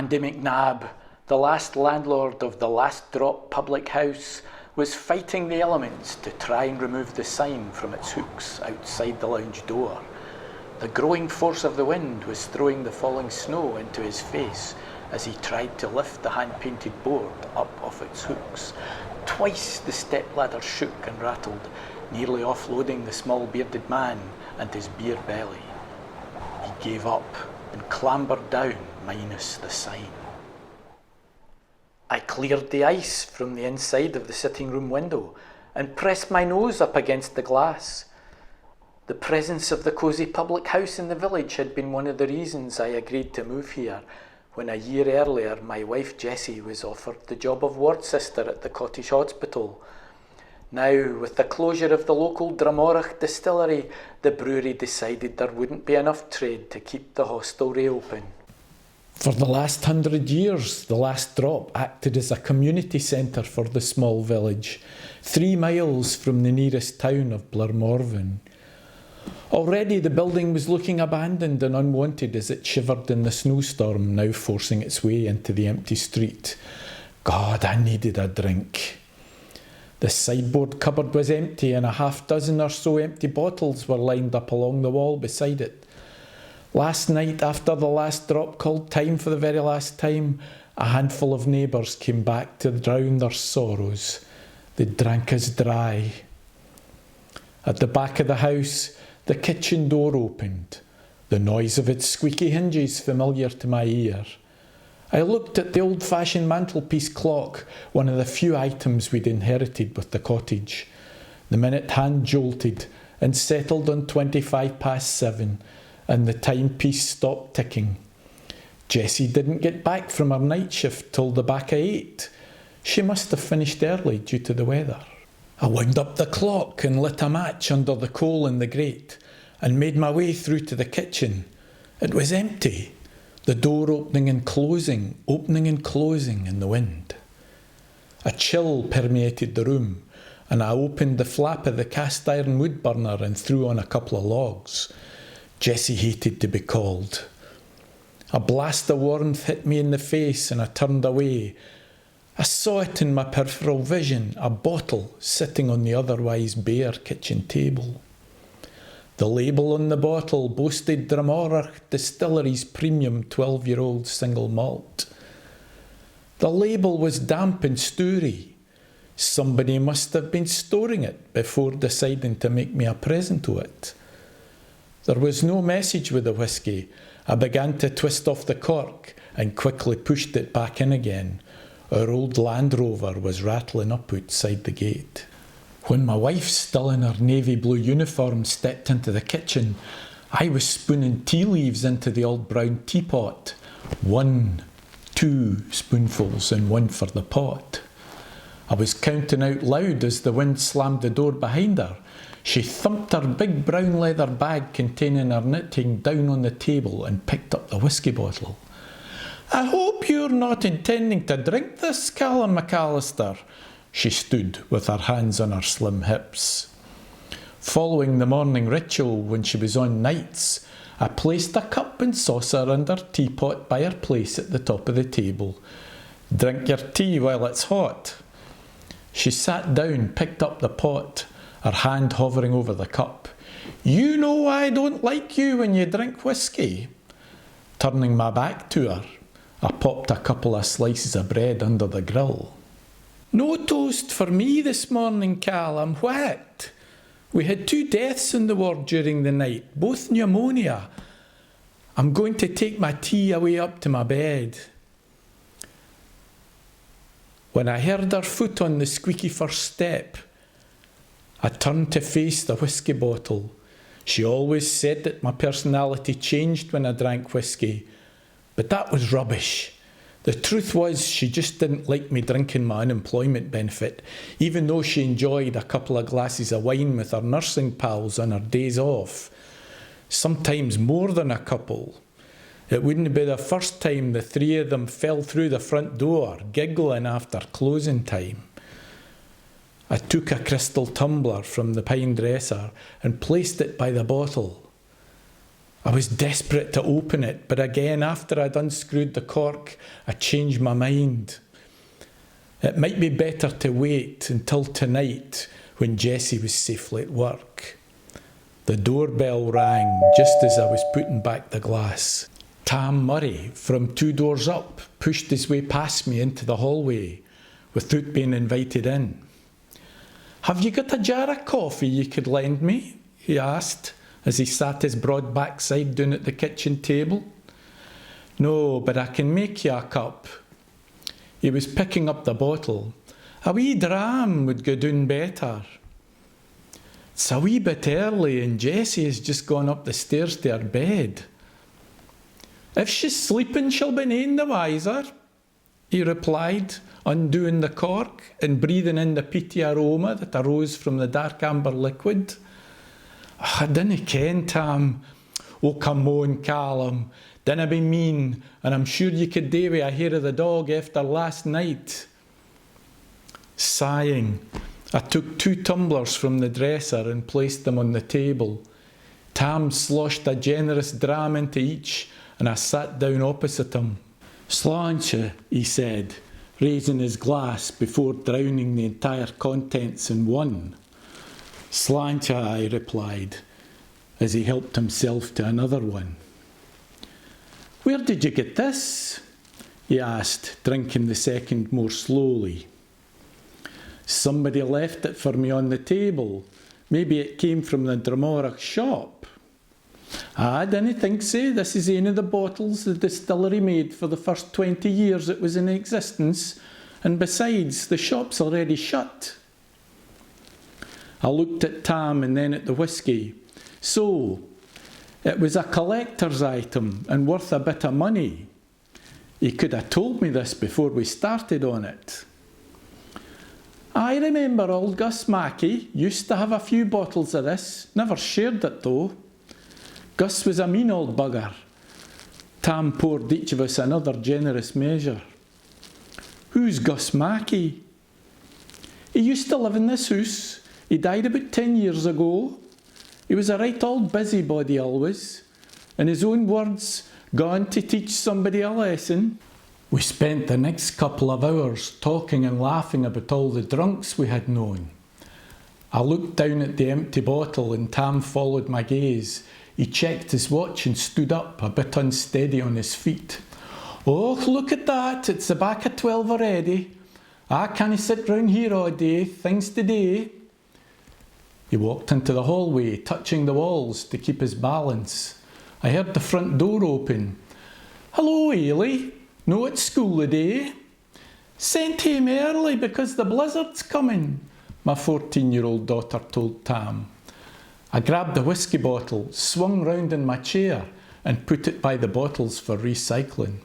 Andy McNabb, the last landlord of the Last Drop public house, was fighting the elements to try and remove the sign from its hooks outside the lounge door. The growing force of the wind was throwing the falling snow into his face as he tried to lift the hand-painted board up off its hooks. Twice the stepladder shook and rattled, nearly offloading the small bearded man and his beer belly. He gave up and clambered down minus the sign. I cleared the ice from the inside of the sitting room window and pressed my nose up against the glass. The presence of the cosy public house in the village had been one of the reasons I agreed to move here, when a year earlier my wife Jessie was offered the job of ward sister at the cottage hospital. Now, with the closure of the local Dramorach distillery, the brewery decided there wouldn't be enough trade to keep the hostelry open. For the last 100 years, the Last Drop acted as a community centre for the small village, 3 miles from the nearest town of Blairmorven. Already the building was looking abandoned and unwanted as it shivered in the snowstorm now forcing its way into the empty street. God, I needed a drink. The sideboard cupboard was empty and a half dozen or so empty bottles were lined up along the wall beside it. Last night, after the Last Drop called time for the very last time, a handful of neighbours came back to drown their sorrows. They drank us dry. At the back of the house, the kitchen door opened, the noise of its squeaky hinges familiar to my ear. I looked at the old-fashioned mantelpiece clock, one of the few items we'd inherited with the cottage. The minute hand jolted and settled on 7:25, and the timepiece stopped ticking. Jessie didn't get back from her night shift till the back of 8. She must have finished early due to the weather. I wound up the clock and lit a match under the coal in the grate and made my way through to the kitchen. It was empty, the door opening and closing in the wind. A chill permeated the room, and I opened the flap of the cast iron wood burner and threw on a couple of logs. Jessie hated to be called. A blast of warmth hit me in the face and I turned away. I saw it in my peripheral vision, a bottle sitting on the otherwise bare kitchen table. The label on the bottle boasted Dramorach Distillery's premium 12-year-old single malt. The label was damp and stoury. Somebody must have been storing it before deciding to make me a present of it. There was no message with the whisky. I began to twist off the cork and quickly pushed it back in again. Our old Land Rover was rattling up outside the gate. When my wife, still in her navy blue uniform, stepped into the kitchen, I was spooning tea leaves into the old brown teapot. 1, 2 spoonfuls and 1 for the pot. I was counting out loud as the wind slammed the door behind her. She thumped her big brown leather bag containing her knitting down on the table and picked up the whisky bottle. "I hope you're not intending to drink this, Callum McAllister." She stood with her hands on her slim hips. Following the morning ritual when she was on nights, I placed a cup and saucer and her teapot by her place at the top of the table. "Drink your tea while it's hot." She sat down, picked up the pot, her hand hovering over the cup. "You know I don't like you when you drink whisky." Turning my back to her, I popped a couple of slices of bread under the grill. "No toast for me this morning, Callum. What? We had 2 deaths in the ward during the night, both pneumonia. I'm going to take my tea away up to my bed." When I heard her foot on the squeaky first step, I turned to face the whisky bottle. She always said that my personality changed when I drank whisky, but that was rubbish. The truth was, she just didn't like me drinking my unemployment benefit, even though she enjoyed a couple of glasses of wine with her nursing pals on her days off. Sometimes more than a couple. It wouldn't be the first time the 3 of them fell through the front door, giggling after closing time. I took a crystal tumbler from the pine dresser and placed it by the bottle. I was desperate to open it, but again, after I'd unscrewed the cork, I changed my mind. It might be better to wait until tonight when Jessie was safely at work. The doorbell rang just as I was putting back the glass. Tam Murray, from 2 doors up, pushed his way past me into the hallway without being invited in. "Have you got a jar of coffee you could lend me?" he asked, as he sat his broad backside down at the kitchen table. "No, but I can make you a cup." He was picking up the bottle. "A wee dram would go down better." "It's a wee bit early and Jessie has just gone up the stairs to her bed." "If she's sleeping, she'll be none the wiser," he replied, undoing the cork and breathing in the peaty aroma that arose from the dark amber liquid. "I dinna ken, Tam." "Oh, come on, Callum. Dinna be mean, and I'm sure you could do with a hair of the dog after last night." Sighing, I took 2 tumblers from the dresser and placed them on the table. Tam sloshed a generous dram into each, and I sat down opposite him. "Sláinte," he said, raising his glass before drowning the entire contents in one. "Sláinte," I replied, as he helped himself to another one. "Where did you get this?" he asked, drinking the second more slowly. "Somebody left it for me on the table. Maybe it came from the Dramorach shop." "I dinna think so. This is one of the bottles the distillery made for the first 20 years it was in existence, and besides, the shop's already shut." I looked at Tam and then at the whisky. "So, it was a collector's item and worth a bit of money. You could have told me this before we started on it." "I remember old Gus Mackey used to have a few bottles of this, never shared it though. Gus was a mean old bugger." Tam poured each of us another generous measure. "Who's Gus Mackey?" "He used to live in this house. He died about 10 years ago. He was a right old busybody always. In his own words, gone to teach somebody a lesson." We spent the next couple of hours talking and laughing about all the drunks we had known. I looked down at the empty bottle and Tam followed my gaze. He checked his watch and stood up, a bit unsteady on his feet. "Oh, look at that, it's the back of 12 already. I can't sit round here all day, things to do." He walked into the hallway, touching the walls to keep his balance. I heard the front door open. "Hello, Ailey. No at school today?" "Sent home early because the blizzard's coming," my 14-year-old daughter told Tam. I grabbed the whisky bottle, swung round in my chair and put it by the bottles for recycling.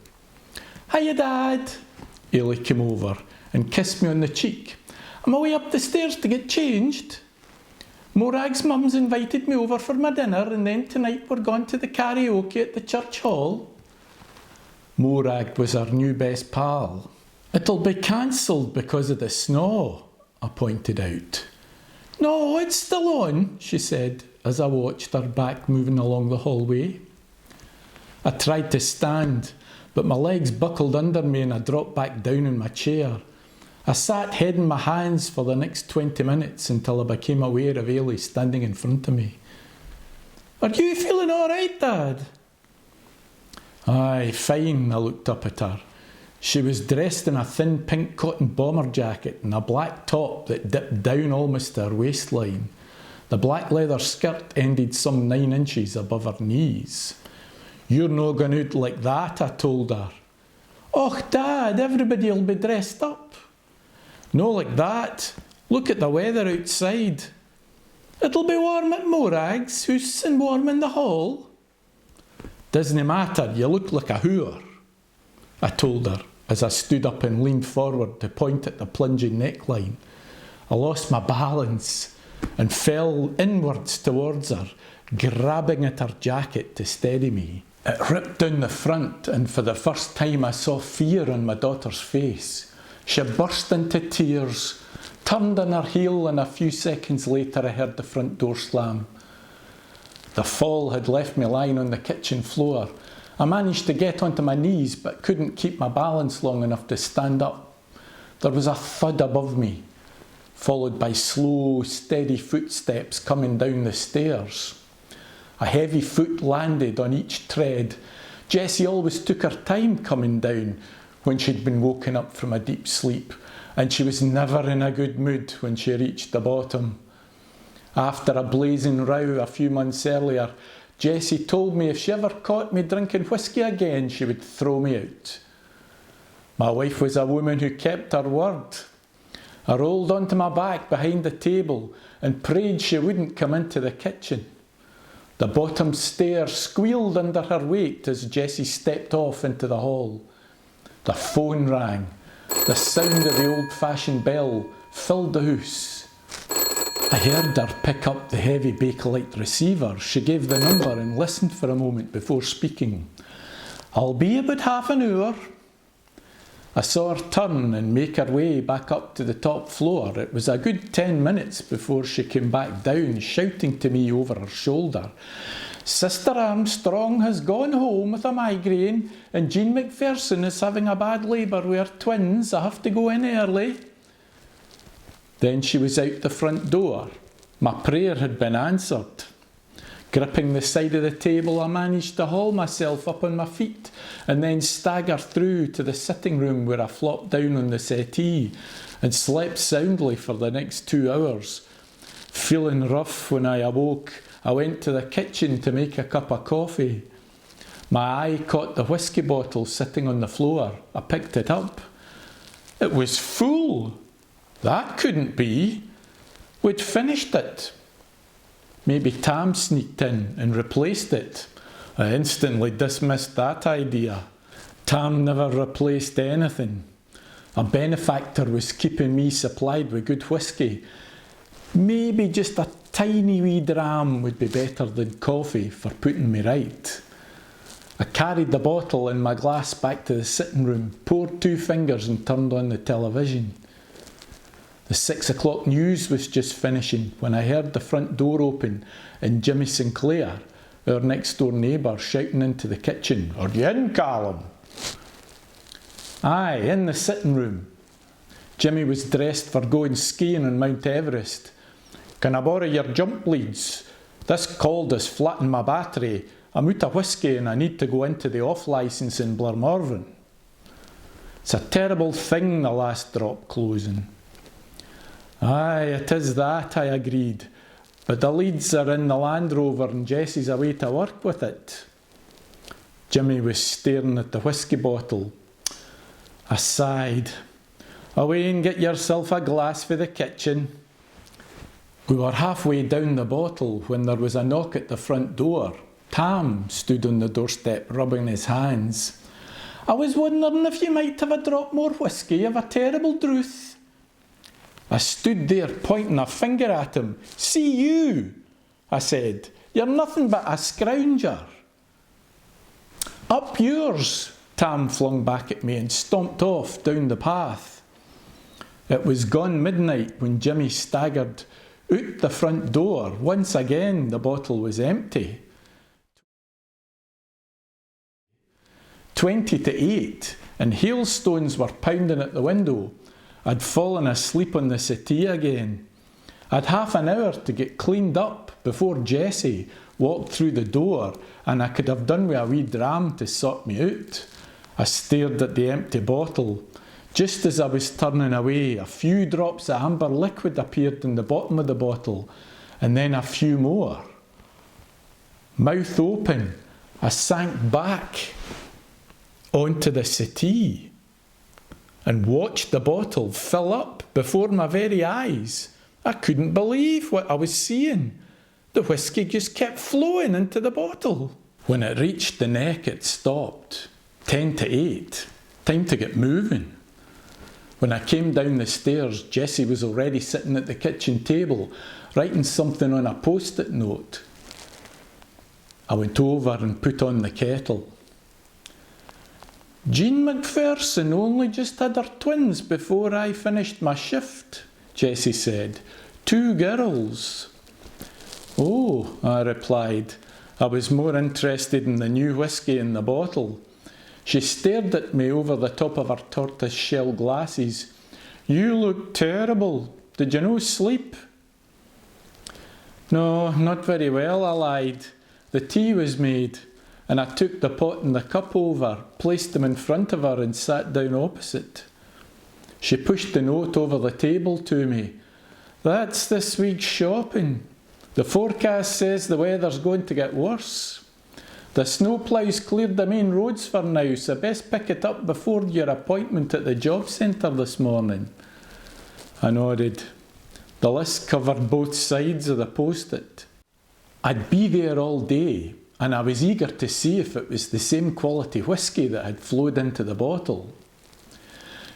"Hiya, Dad." Ailey came over and kissed me on the cheek. "I'm away up the stairs to get changed. Morag's mum's invited me over for my dinner, and then tonight we're going to the karaoke at the church hall." Morag was our new best pal. "It'll be cancelled because of the snow," I pointed out. "No, it's still on," she said, as I watched her back moving along the hallway. I tried to stand, but my legs buckled under me and I dropped back down in my chair. I sat head in my hands for the next 20 minutes until I became aware of Ailey standing in front of me. "Are you feeling all right, Dad?" "Aye, fine," I looked up at her. She was dressed in a thin pink cotton bomber jacket and a black top that dipped down almost to her waistline. The black leather skirt ended some 9 inches above her knees. "You're no going out like that," I told her. "Och, Dad, everybody'll be dressed up." "No like that. Look at the weather outside." "It'll be warm at Morag's house and warm in the hall." "Doesn't matter, you look like a whore," I told her as I stood up and leaned forward to point at the plunging neckline. I lost my balance and fell inwards towards her, grabbing at her jacket to steady me. It ripped down the front, and for the first time I saw fear on my daughter's face. She burst into tears, turned on her heel, and a few seconds later I heard the front door slam. The fall had left me lying on the kitchen floor. I managed to get onto my knees but couldn't keep my balance long enough to stand up. There was a thud above me, followed by slow, steady footsteps coming down the stairs. A heavy foot landed on each tread. Jessie always took her time coming down when she'd been woken up from a deep sleep, and she was never in a good mood when she reached the bottom. After a blazing row a few months earlier, Jessie told me if she ever caught me drinking whisky again, she would throw me out. My wife was a woman who kept her word. I rolled onto my back behind the table and prayed she wouldn't come into the kitchen. The bottom stair squealed under her weight as Jessie stepped off into the hall. The phone rang. The sound of the old-fashioned bell filled the house. I heard her pick up the heavy Bakelite receiver. She gave the number and listened for a moment before speaking. "I'll be about half an hour." I saw her turn and make her way back up to the top floor. It was a good 10 minutes before she came back down, shouting to me over her shoulder, "Sister Armstrong has gone home with a migraine, and Jean McPherson is having a bad labour with her twins. I have to go in early." Then she was out the front door. My prayer had been answered. Gripping the side of the table, I managed to haul myself up on my feet and then stagger through to the sitting room, where I flopped down on the settee and slept soundly for the next 2 hours. Feeling rough when I awoke, I went to the kitchen to make a cup of coffee. My eye caught the whisky bottle sitting on the floor. I picked it up. It was full. That couldn't be. We'd finished it. Maybe Tam sneaked in and replaced it. I instantly dismissed that idea. Tam never replaced anything. A benefactor was keeping me supplied with good whisky. Maybe just a tiny wee dram would be better than coffee for putting me right. I carried the bottle and my glass back to the sitting room, poured 2 fingers and turned on the television. The 6 o'clock news was just finishing when I heard the front door open and Jimmy Sinclair, our next door neighbour, shouting into the kitchen, "Are you in, Callum?" Aye, in the sitting room. Jimmy was dressed for going skiing on Mount Everest. "Can I borrow your jump leads? This cold has flattened my battery. I'm out of whisky and I need to go into the off licence in Blairmorvan." It's a terrible thing, the last drop closing. Aye, it is that, I agreed. But the leads are in the Land Rover and Jessie's away to work with it. Jimmy was staring at the whisky bottle. I sighed. "Away and get yourself a glass for the kitchen." We were halfway down the bottle when there was a knock at the front door. Tam stood on the doorstep rubbing his hands. "I was wondering if you might have a drop more whisky. I've a terrible drouth." I stood there pointing a finger at him. "See you," I said. "You're nothing but a scrounger." "Up yours," Tam flung back at me and stomped off down the path. It was gone midnight when Jimmy staggered out the front door. Once again the bottle was empty. 20 to 8, and hailstones were pounding at the window. I'd fallen asleep on the settee again. I'd half an hour to get cleaned up before Jessie walked through the door, and I could have done with a wee dram to sort me out. I stared at the empty bottle. Just as I was turning away, a few drops of amber liquid appeared in the bottom of the bottle, and then a few more. Mouth open, I sank back onto the settee and watched the bottle fill up before my very eyes. I couldn't believe what I was seeing. The whisky just kept flowing into the bottle. When it reached the neck, it stopped. 10 to 8. Time to get moving. When I came down the stairs, Jessie was already sitting at the kitchen table, writing something on a post-it note. I went over and put on the kettle. "Jean McPherson only just had her twins before I finished my shift," Jessie said. "2 girls." "Oh," I replied. I was more interested in the new whisky in the bottle. She stared at me over the top of her tortoise-shell glasses. "You look terrible. Did you no sleep?" "No, not very well," I lied. "The tea was made, and I took the pot and the cup over, placed them in front of her and sat down opposite." She pushed the note over the table to me. "That's this week's shopping. The forecast says the weather's going to get worse. The snowplough's cleared the main roads for now, so best pick it up before your appointment at the job centre this morning." I nodded. The list covered both sides of the post-it. I'd be there all day, and I was eager to see if it was the same quality whisky that had flowed into the bottle.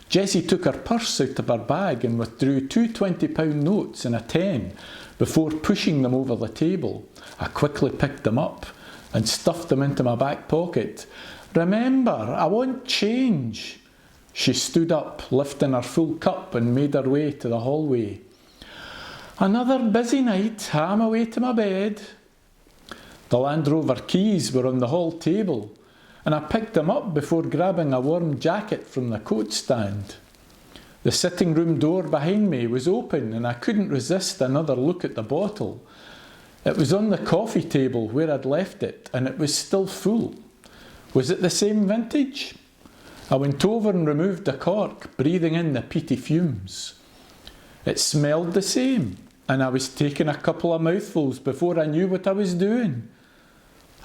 Jessie took her purse out of her bag and withdrew two £20 notes and a 10 before pushing them over the table. I quickly picked them up and stuffed them into my back pocket. "Remember, I want change." She stood up, lifting her full cup, and made her way to the hallway. "Another busy night. I'm away to my bed." The Land Rover keys were on the hall table, and I picked them up before grabbing a warm jacket from the coat stand. The sitting room door behind me was open, and I couldn't resist another look at the bottle. It was on the coffee table where I'd left it, and it was still full. Was it the same vintage? I went over and removed the cork, breathing in the peaty fumes. It smelled the same, and I was taking a couple of mouthfuls before I knew what I was doing.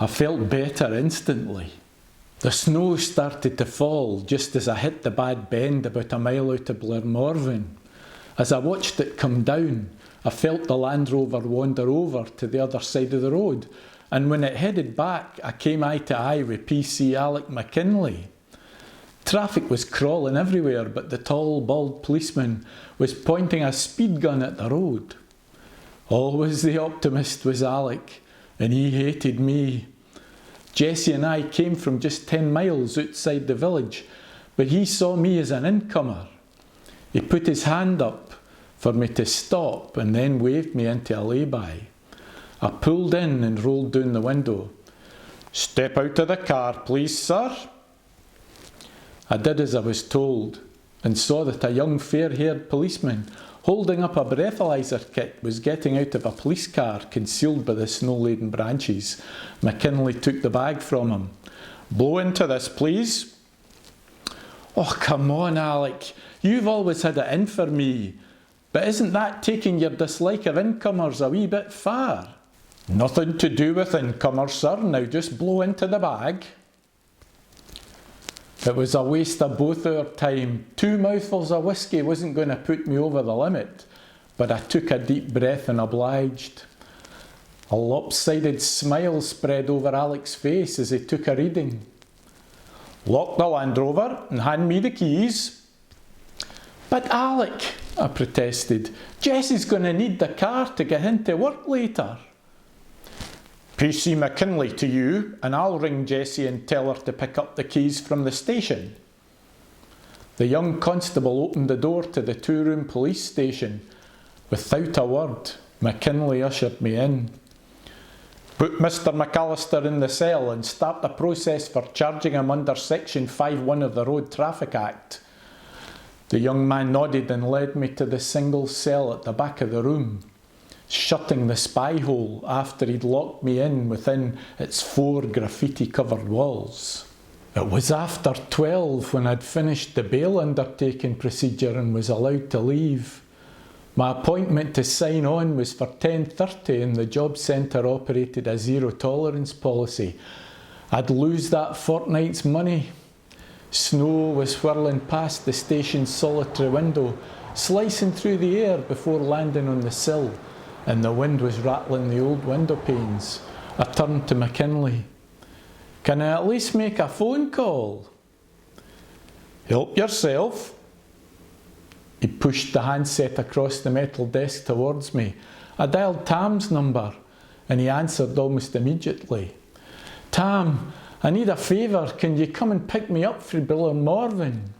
I felt better instantly. The snow started to fall just as I hit the bad bend about a mile out of Glenmorvan. As I watched it come down, I felt the Land Rover wander over to the other side of the road, and when it headed back, I came eye to eye with PC Alec McKinley. Traffic was crawling everywhere, but the tall, bald policeman was pointing a speed gun at the road. Always the optimist was Alec, and he hated me. Jessie and I came from just 10 miles outside the village, but he saw me as an incomer. He put his hand up for me to stop and then waved me into a lay-by. I pulled in and rolled down the window. "Step out of the car, please, sir." I did as I was told and saw that a young fair-haired policeman holding up a breathalyzer kit was getting out of a police car concealed by the snow-laden branches. McKinley took the bag from him. "Blow into this, please." "Oh, come on, Alec. You've always had it in for me. But isn't that taking your dislike of incomers a wee bit far?" "Nothing to do with incomers, sir. Now just blow into the bag." It was a waste of both our time. 2 mouthfuls of whisky wasn't going to put me over the limit, but I took a deep breath and obliged. A lopsided smile spread over Alec's face as he took a reading. "Lock the Land Rover and hand me the keys." "But Alec," I protested, "Jessie's going to need the car to get into work later." "PC McKinley to you, and I'll ring Jessie and tell her to pick up the keys from the station." The young constable opened the door to the 2-room police station. Without a word, McKinley ushered me in. "Put Mr. McAllister in the cell and start the process for charging him under Section 5(1) of the Road Traffic Act." The young man nodded and led me to the single cell at the back of the room, shutting the spy hole after he'd locked me in within its 4 graffiti-covered walls. It was after 12 when I'd finished the bail undertaking procedure and was allowed to leave. My appointment to sign on was for 10:30 and the job centre operated a zero-tolerance policy. I'd lose that fortnight's money. Snow was whirling past the station's solitary window, slicing through the air before landing on the sill, and the wind was rattling the old window panes. I turned to McKinley. "Can I at least make a phone call?" "Help yourself." He pushed the handset across the metal desk towards me. I dialed Tam's number, and he answered almost immediately. "Tam, I need a favour. Can you come and pick me up from Glenmorvan?"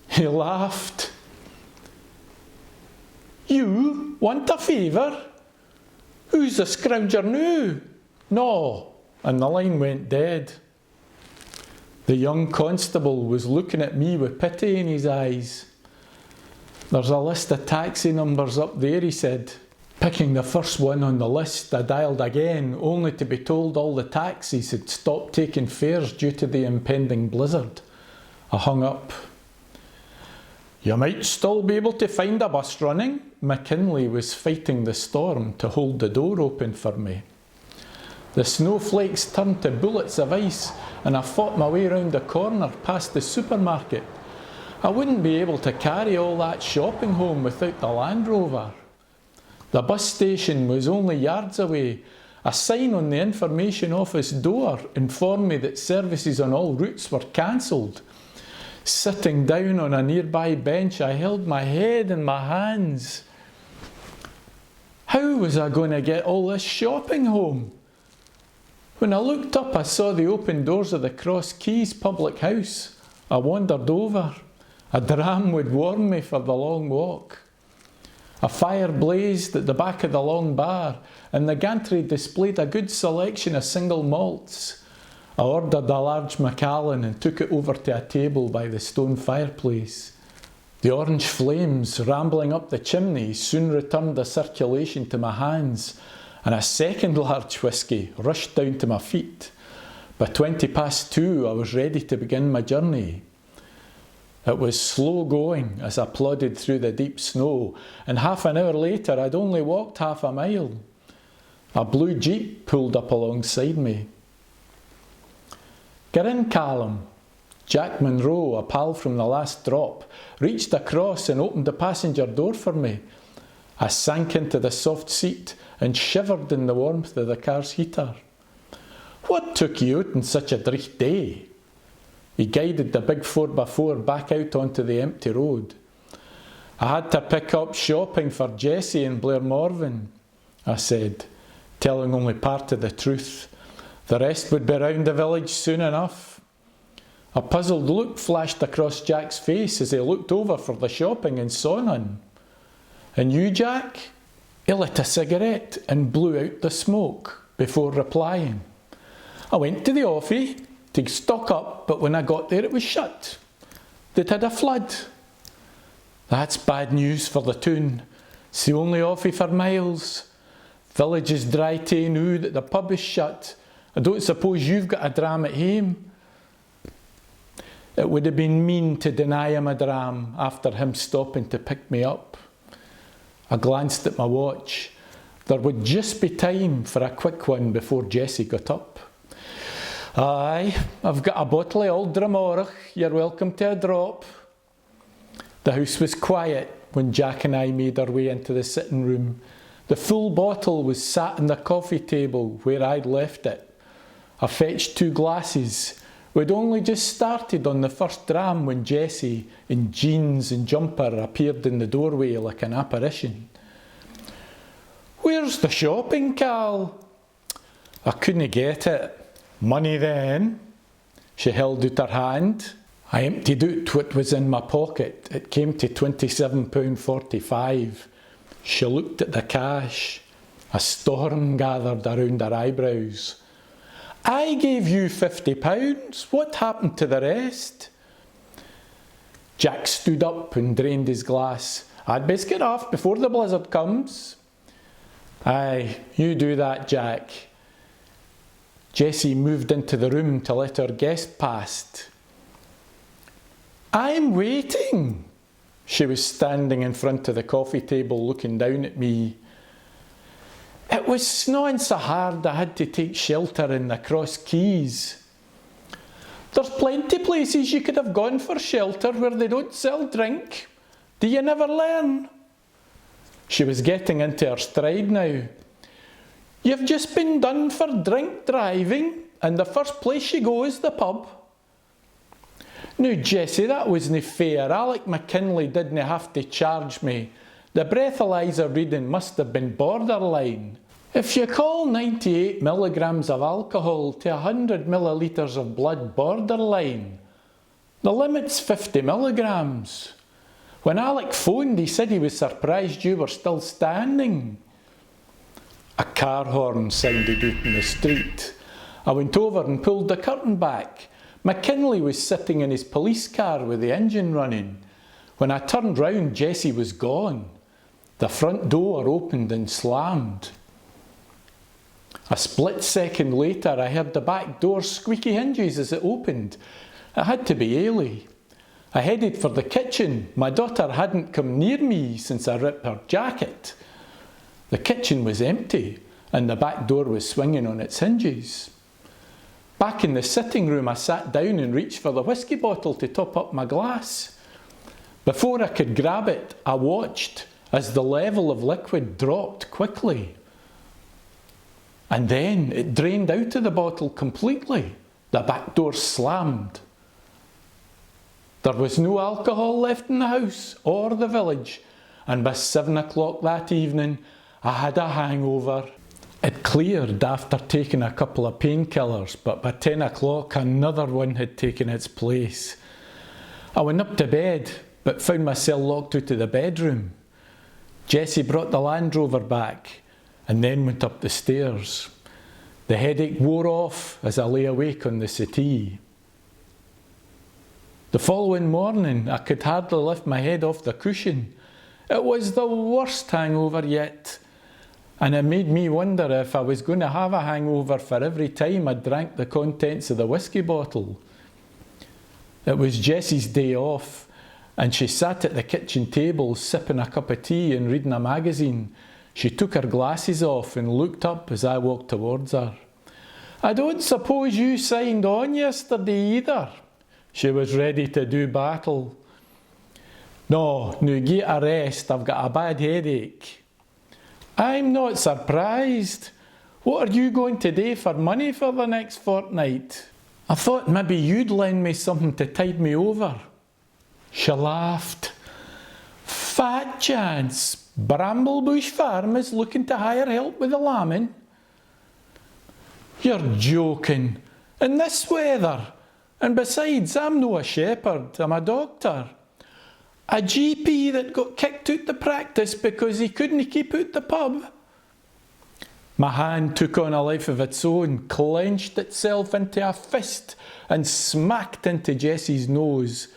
He laughed. "You want a favour? "Who's the scrounger noo?" "No," and the line went dead. The young constable was looking at me with pity in his eyes. "There's a list of taxi numbers up there," he said. Picking the first one on the list, I dialed again, only to be told all the taxis had stopped taking fares due to the impending blizzard. I hung up. "You might still be able to find a bus running." McKinley was fighting the storm to hold the door open for me. The snowflakes turned to bullets of ice, and I fought my way round the corner past the supermarket. I wouldn't be able to carry all that shopping home without the Land Rover. The bus station was only yards away. A sign on the information office door informed me that services on all routes were cancelled. Sitting down on a nearby bench, I held my head in my hands. How was I going to get all this shopping home? When I looked up, I saw the open doors of the Cross Keys public house. I wandered over. A dram would warm me for the long walk. A fire blazed at the back of the long bar, and the gantry displayed a good selection of single malts. I ordered a large Macallan and took it over to a table by the stone fireplace. The orange flames rambling up the chimney soon returned the circulation to my hands, and a second large whisky rushed down to my feet. By 2:20, I was ready to begin my journey. It was slow going as I plodded through the deep snow, and half an hour later I'd only walked half a mile. A blue jeep pulled up alongside me. "Get in, Callum." Jack Monroe, a pal from the last drop, reached across and opened the passenger door for me. I sank into the soft seat and shivered in the warmth of the car's heater. "What took you out on such a dricht day?" He guided the big 4x4 back out onto the empty road. "I had to pick up shopping for Jessie in Blairmorven," I said, telling only part of the truth. The rest would be round the village soon enough. A puzzled look flashed across Jack's face as he looked over for the shopping and saw none. "And you, Jack?" He lit a cigarette and blew out the smoke before replying. "I went to the offie to stock up, but when I got there it was shut. They'd had a flood." "That's bad news for the town. It's the only offie for miles. Village is dry to now that the pub is shut. I don't suppose you've got a dram at home?" It would have been mean to deny him a dram after him stopping to pick me up. I glanced at my watch. There would just be time for a quick one before Jessie got up. "Aye, I've got a bottle of old Dramorach. You're welcome to a drop." The house was quiet when Jack and I made our way into the sitting room. The full bottle was sat on the coffee table where I'd left it. I fetched 2 glasses. We'd only just started on the first dram when Jessie, in jeans and jumper, appeared in the doorway like an apparition. "Where's the shopping, Cal?" I couldn't get it. "Money then?" She held out her hand. I emptied out what was in my pocket. It came to £27.45. She looked at the cash. A storm gathered around her eyebrows. "I gave you £50. What happened to the rest?" Jack stood up and drained his glass. "I'd best get off before the blizzard comes." "Aye, you do that, Jack." Jessie moved into the room to let her guest past. "I'm waiting." She was standing in front of the coffee table looking down at me. "It was snowing so hard I had to take shelter in the Cross Keys." "There's plenty places you could have gone for shelter where they don't sell drink. Do you never learn?" She was getting into her stride now. "You've just been done for drink driving, and the first place you go is the pub." "Now, Jessie, that wasn't fair. Alec McKinley didn't have to charge me. The breathalyzer reading must have been borderline. If you call 98 milligrams of alcohol to 100 millilitres of blood borderline, the limit's 50 milligrams. When Alec phoned, he said he was surprised you were still standing." A car horn sounded out in the street. I went over and pulled the curtain back. McKinley was sitting in his police car with the engine running. When I turned round, Jessie was gone. The front door opened and slammed. A split second later, I heard the back door's squeaky hinges as it opened. It had to be Ailey. I headed for the kitchen. My daughter hadn't come near me since I ripped her jacket. The kitchen was empty and the back door was swinging on its hinges. Back in the sitting room, I sat down and reached for the whisky bottle to top up my glass. Before I could grab it, I watched as the level of liquid dropped quickly. And then it drained out of the bottle completely. The back door slammed. There was no alcohol left in the house or the village, and by 7 o'clock that evening, I had a hangover. It cleared after taking a couple of painkillers, but by 10 o'clock another one had taken its place. I went up to bed, but found myself locked out of the bedroom. Jessie brought the Land Rover back, and then went up the stairs. The headache wore off as I lay awake on the settee. The following morning, I could hardly lift my head off the cushion. It was the worst hangover yet. And it made me wonder if I was going to have a hangover for every time I drank the contents of the whisky bottle. It was Jessie's day off, and she sat at the kitchen table sipping a cup of tea and reading a magazine. She took her glasses off and looked up as I walked towards her. "I don't suppose you signed on yesterday either?" She was ready to do battle. "No, now get a rest, I've got a bad headache." "I'm not surprised. What are you going to do for money for the next fortnight?" "I thought maybe you'd lend me something to tide me over." She laughed. "Fat chance. Bramblebush Farm is looking to hire help with the lambing." "You're joking. In this weather? And besides, I'm no a shepherd, I'm a doctor. A GP that got kicked out the practice because he couldn't keep out the pub." My hand took on a life of its own, clenched itself into a fist and smacked into Jessie's nose.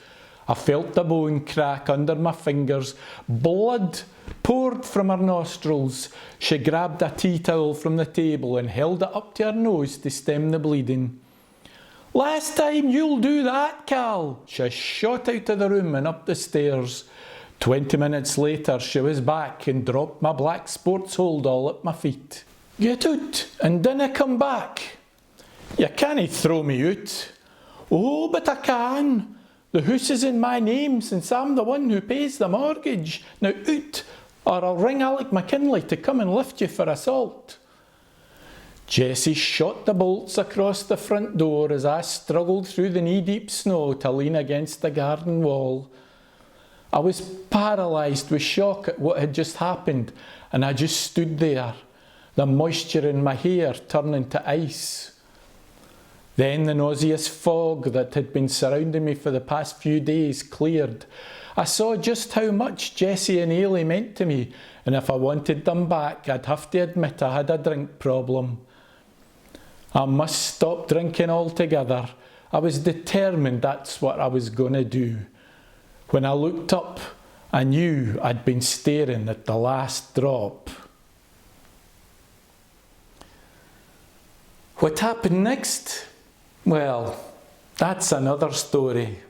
I felt the bone crack under my fingers. Blood poured from her nostrils. She grabbed a tea towel from the table and held it up to her nose to stem the bleeding. "Last time you'll do that, Cal." She shot out of the room and up the stairs. 20 minutes later, she was back and dropped my black sports holdall at my feet. "Get out and dinna come back." "You can't throw me out." "Oh, but I can. The house is in my name since I'm the one who pays the mortgage. Now out, or I'll ring Alec McKinley to come and lift you for assault." Jessie shot the bolts across the front door as I struggled through the knee-deep snow to lean against the garden wall. I was paralysed with shock at what had just happened, and I just stood there, the moisture in my hair turning to ice. Then the nauseous fog that had been surrounding me for the past few days cleared. I saw just how much Jessie and Ailey meant to me, and if I wanted them back, I'd have to admit I had a drink problem. I must stop drinking altogether. I was determined that's what I was going to do. When I looked up, I knew I'd been staring at the last drop. What happened next? Well, that's another story.